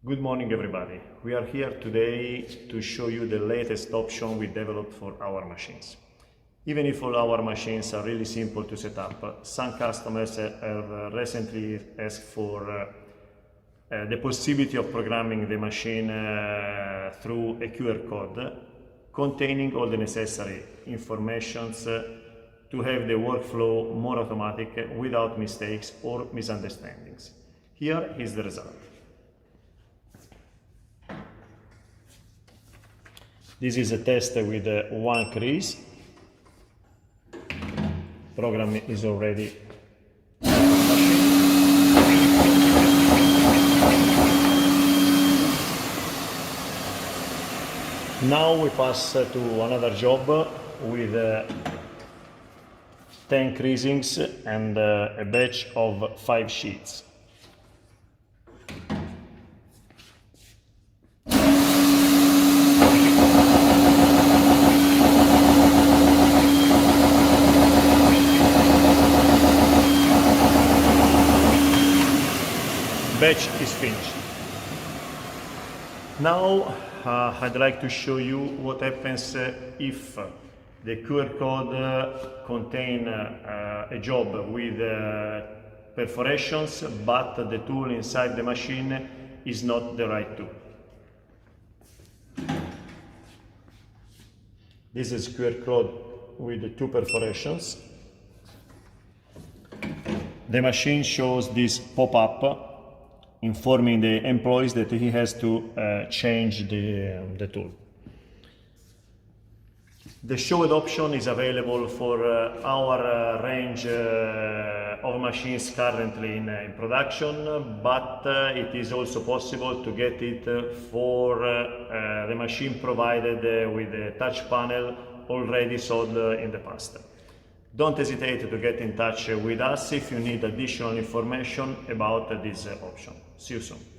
Good morning everybody. We are here today to show you the latest option we developed for our machines. Even if all our machines are really simple to set up, some customers have recently asked for the possibility of programming the machine through a QR code containing all the necessary informations to have the workflow more automatic without mistakes or misunderstandings. Here is the result. This is a test with one crease. Program is already on the machine. Now we pass to another job with 10 creasings and a batch of 5 sheets. Batch is finished. Now I'd like to show you what happens if the QR code contains a job with perforations, but the tool inside the machine is not the right tool. This is QR code with 2 perforations. The machine shows this pop-up informing the employees that he has to change the tool. The showed option is available for our range of machines currently in production, but it is also possible to get it for the machine provided with a touch panel already sold in the past. Don't hesitate to get in touch with us if you need additional information about this option. See you soon.